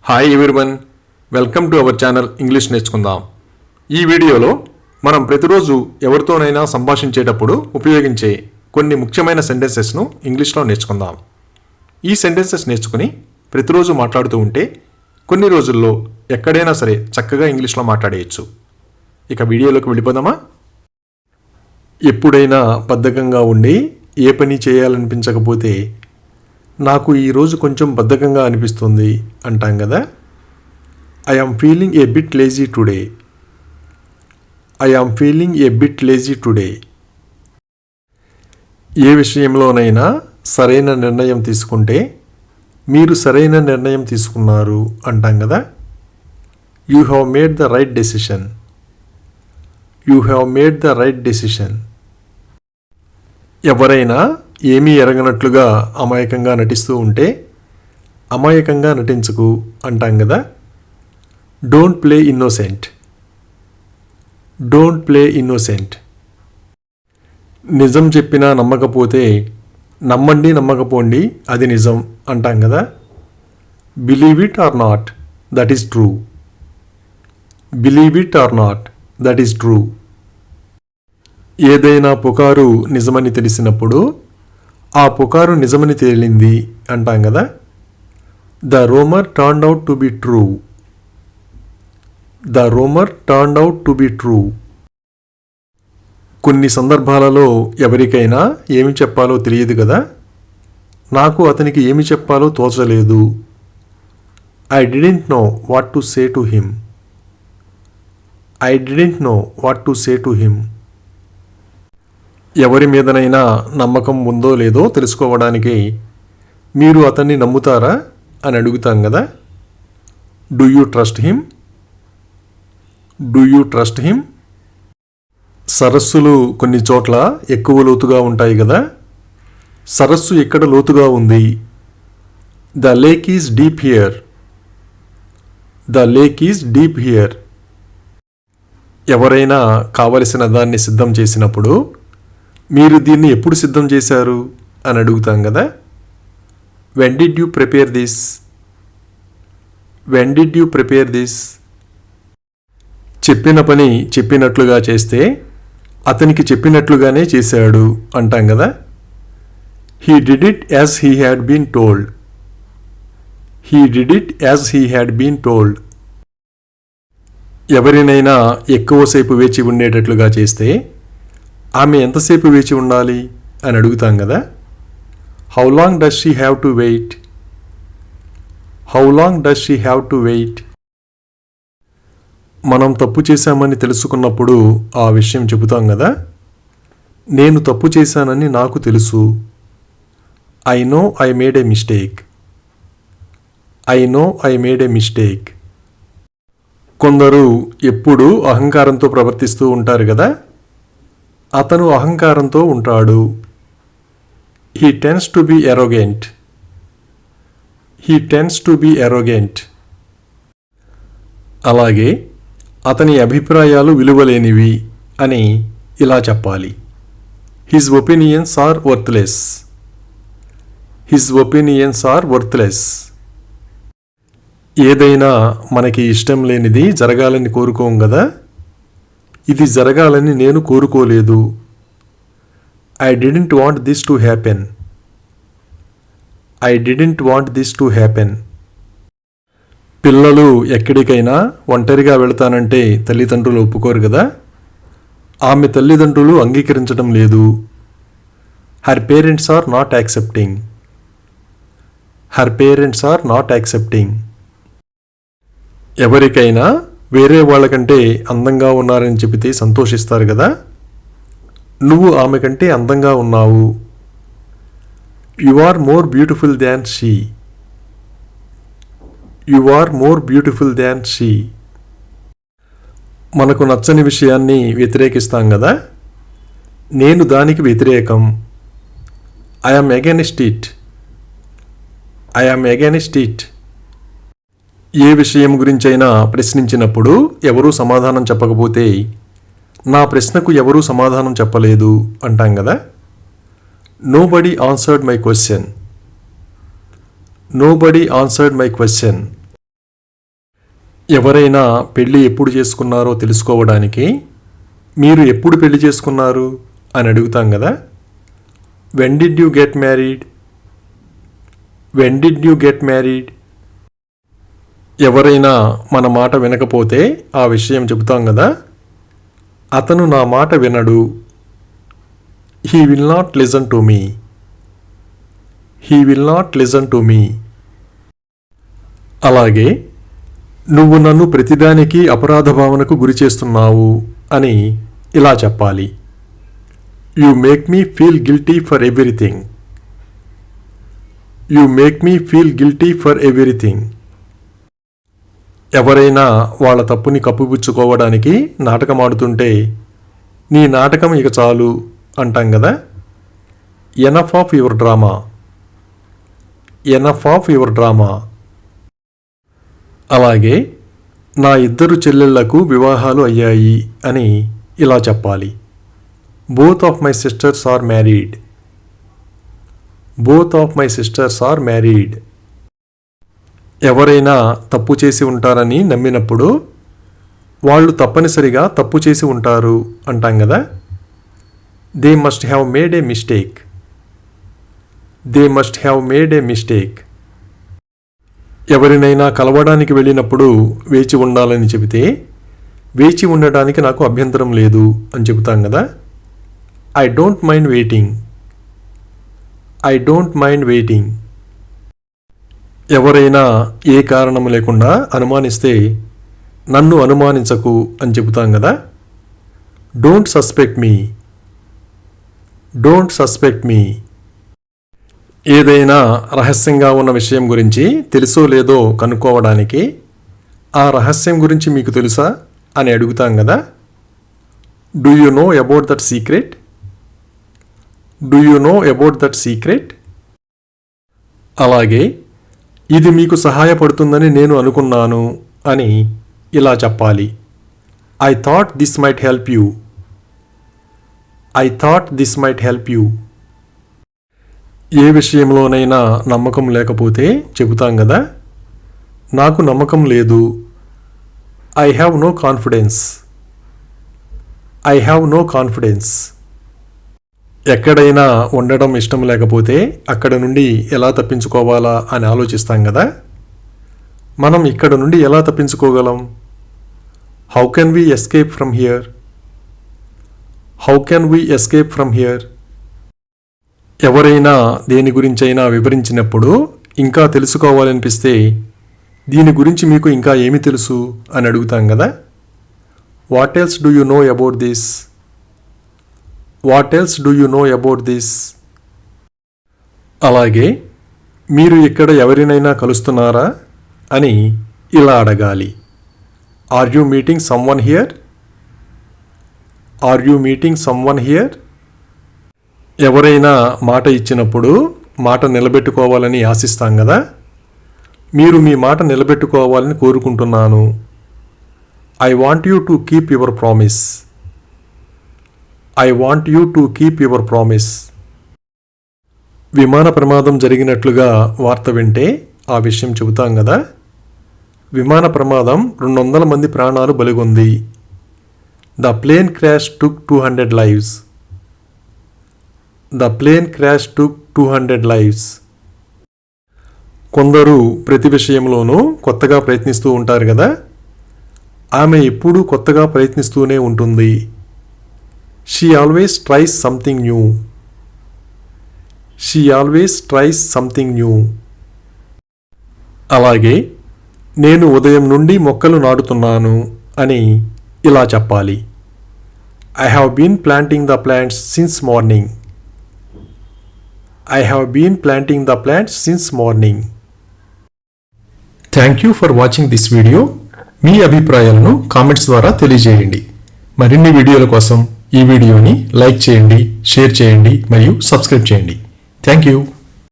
Hi everyone, welcome to our channel English నేర్చుకుందాం. ఈ వీడియోలో మనం ప్రతిరోజు ఎవరితోనైనా సంభాషించేటప్పుడు ఉపయోగించే కొన్ని ముఖ్యమైన సెంటెన్సెస్ను ఇంగ్లీష్లో నేర్చుకుందాం. ఈ సెంటెన్సెస్ నేర్చుకుని ప్రతిరోజు మాట్లాడుతూ ఉంటే కొన్ని రోజుల్లో ఎక్కడైనా సరే చక్కగా ఇంగ్లీష్లో మాట్లాడేయచ్చు. ఇక వీడియోలోకి వెళ్ళిపోదామా? ఎప్పుడైనా బద్ధకంగా ఉండి ఏ పని చేయాలనిపించకపోతే నాకు ఈరోజు కొంచెం బద్ధకంగా అనిపిస్తుంది అంటాం కదా. I am feeling a bit lazy today. I am feeling a bit lazy today. ఏ విషయంలోనైనా సరైన నిర్ణయం తీసుకుంటే మీరు సరైన నిర్ణయం తీసుకున్నారు అంటాం కదా. You have made the right decision. You have made the right decision. ఎవరైనా ఏమీ ఎరగనట్లుగా అమాయకంగా నటిస్తూ ఉంటే అమాయకంగా నటించకు అంటాం కదా. Don't play innocent. Don't play innocent. నిజం చెప్పినా నమ్మకపోతే నమ్మండి నమ్మకపోండి అది నిజం అంటాం కదా. Believe it or not, that is true. Believe it or not, that is true. ఏదైనా పుకారు నిజమని తెలిసినప్పుడు ఆ పుకారు నిజమని తేలింది అంటాం కదా. The rumour turned out to be true. The rumour turned out to be true. కొన్ని సందర్భాలలో ఎవరికైనా ఏమి చెప్పాలో తెలియదు కదా. నాకు అతనికి ఏమి చెప్పాలో తోచలేదు. I didn't know what to say to him. I didn't know what to say to him. ఎవరి మీదనైనా నమ్మకం ఉందో లేదో తెలుసుకోవడానికి మీరు అతన్ని నమ్ముతారా అని అడుగుతాం కదా. Do you trust him. Do you trust him. సరస్సులు కొన్ని చోట్ల ఎక్కువ లోతుగా ఉంటాయి కదా. సరస్సు ఎక్కడ లోతుగా ఉంది? The lake is deep here. The lake is deep here. ఎవరైనా కావలసిన దాన్ని సిద్ధం చేసినప్పుడు మీరు దీన్ని ఎప్పుడు సిద్ధం చేశారు అని అడుగుతాం కదా. When did you prepare this. When did you prepare this. చెప్పిన పని చెప్పినట్లుగా చేస్తే అతనికి చెప్పినట్లుగానే చేశాడు అంటాం కదా. He did it as he had been told. He did it as he had been told. ఎవరినైనా ఎక్కువసేపు వేచి ఉండేటట్లుగా చేస్తే ఆమె ఎంతసేపు వేచి ఉండాలి అని అడుగుతాం కదా. How long does she have to wait. How long does she have to wait. మనం తప్పు చేశామని తెలుసుకున్నప్పుడు ఆ విషయం చెబుతాం కదా. నేను తప్పు చేశానని నాకు తెలుసు. I know I made a mistake. I know I made a mistake. కొందరు ఎప్పుడూ అహంకారంతో ప్రవర్తిస్తూ ఉంటారు కదా. అతను అహంకారంతో ఉంటాడు. He tends to be arrogant. He tends to be arrogant. అలాగే అతని అభిప్రాయాలు విలువలేనివి అని ఇలా చెప్పాలి. His opinions are worthless. His opinions are worthless. ఏదైనా మనకి ఇష్టం లేనిది జరగాలని కోరుకోం కదా. ఇది జరగాలని నేను కోరుకోలేదు. I didn't want this to happen. I didn't want this to happen. పిల్లలు ఎక్కడికైనా ఒంటరిగా వెళతానంటే తల్లిదండ్రులు ఒప్పుకోరు కదా. ఆమె తల్లిదండ్రులు అంగీకరించడం లేదు. Her parents are not accepting. Her parents are not accepting. ఎవరికైనా వేరే వాళ్ళకంటే అందంగా ఉన్నారని చెబితే సంతోషిస్తారు కదా. నువ్వు ఆమె కంటే అందంగా ఉన్నావు. You are more beautiful than she. You are more beautiful than she. మనకు నచ్చని విషయాన్ని వ్యతిరేకిస్తాం కదా. నేను దానికి వ్యతిరేకం. I am against it. I am against it. ఏ విషయం గురించైనా ప్రశ్నించినప్పుడు ఎవరూ సమాధానం చెప్పకపోతే నా ప్రశ్నకు ఎవరూ సమాధానం చెప్పలేదు అంటాం కదా. Nobody answered my question. Nobody answered my question. ఎవరైనా పెళ్ళి ఎప్పుడు చేసుకున్నారో తెలుసుకోవడానికి మీరు ఎప్పుడు పెళ్లి చేసుకున్నారు అని అడుగుతాం కదా. When did you get married? When did you get married? ఎవరైనా మన మాట వినకపోతే ఆ విషయం చెబుతాం కదా. అతను నా మాట వినడు. He will not listen to me. He will not listen to me. అలాగే నువ్వు నన్ను ప్రతిదానికి అపరాధ భావనకు గురి చేస్తున్నావు అని ఇలా చెప్పాలి. You make me feel guilty for everything. You make me feel guilty for everything. ఎవరైనా వాళ్ళ తప్పుని కప్పిపుచ్చుకోవడానికి నాటకం ఆడుతుంటే నీ నాటకం ఇక చాలు అంటాం కదా. Enough of your drama. Enough of your drama. అలాగే నా ఇద్దరు చెల్లెళ్లకు వివాహాలు అయ్యాయి అని ఇలా చెప్పాలి. Both of my sisters are married. Both of my sisters are married. ఎవరైనా తప్పు చేసి ఉంటారని నమ్మినప్పుడు వాళ్ళు తప్పనిసరిగా తప్పు చేసి ఉంటారు అంటాం కదా. They must have made a mistake. They must have made a mistake. ఎవరినైనా కలవడానికి వెళ్ళినప్పుడు వేచి ఉండాలని చెబితే వేచి ఉండడానికి నాకు అభ్యంతరం లేదు అని చెబుతాం కదా. I don't mind waiting. I don't mind waiting. ఎవరైనా ఏ కారణం లేకుండా అనుమానిస్తే నన్ను అనుమానించకు అని చెబుతాం కదా. Don't suspect me. Don't suspect me. ఏదైనా రహస్యంగా ఉన్న విషయం గురించి తెలుసో లేదో కనుక్కోవడానికి ఆ రహస్యం గురించి మీకు తెలుసా అని అడుగుతాం కదా. Do you know about that secret? Do you know about that secret? అలాగే ఇది మీకు సహాయపడుతుందని నేను అనుకున్నాను అని ఇలా చెప్పాలి. I thought this might help you. I thought this might help you. ఏ విషయంలోనైనా నమ్మకం లేకపోతే చెబుతాం కదా. నాకు నమ్మకం లేదు. I have no confidence. I have no confidence. ఎక్కడైనా ఉండడం ఇష్టం లేకపోతే అక్కడ నుండి ఎలా తప్పించుకోవాలా అని ఆలోచిస్తాం కదా. మనం ఇక్కడ నుండి ఎలా తప్పించుకోగలం? How can we escape from here? How can we escape from here? ఎవరైనా దేని గురించైనా వివరించినప్పుడు ఇంకా తెలుసుకోవాలనిపిస్తే దీని గురించి మీకు ఇంకా ఏమి తెలుసు అని అడుగుతాం కదా. What else do you know about this? What else do you know about this? అలాగే మీరు ఇక్కడ ఎవరినైనా కలుస్తున్నారా అని ఇలా అడగాలి. Are you meeting someone here? Are you meeting someone here? ఎవరైనా మాట ఇచ్చినప్పుడు మాట నిలబెట్టుకోవాలని ఆశిస్తాం కదా. మీరు మీ మాట నిలబెట్టుకోవాలని కోరుకుంటున్నాను. I want you to keep your promise. I want you to keep your promise. విమాన ప్రమాదం జరిగినట్లుగా వార్త వింటే ఆ విషయం చెబుతాం కదా. విమాన ప్రమాదం 200 మంది ప్రాణాలు బలిగొంది. The plane crash took 200 lives. The plane crash took 200 lives. కొందరు ప్రతి విషయంలోనూ కొత్తగా ప్రయత్నిస్తూ ఉంటారు కదా. ఆమె ఎప్పుడూ కొత్తగా ప్రయత్నిస్తూనే ఉంటుంది. She always tries something new. She always tries something new. అలాగే నేను ఉదయం నుండి మొక్కలు నాటుతున్నాను అని ఇలా చెప్పాలి. I have been planting the plants since morning. I have been planting the plants since morning. Thank you for watching this video. మీ అభిప్రాయాలను కామెంట్స్ ద్వారా తెలియజేయండి. మరిన్ని వీడియోల కోసం ఈ వీడియోని లైక్ చేయండి, షేర్ చేయండి మరియు సబ్స్క్రైబ్ చేయండి. Thank you.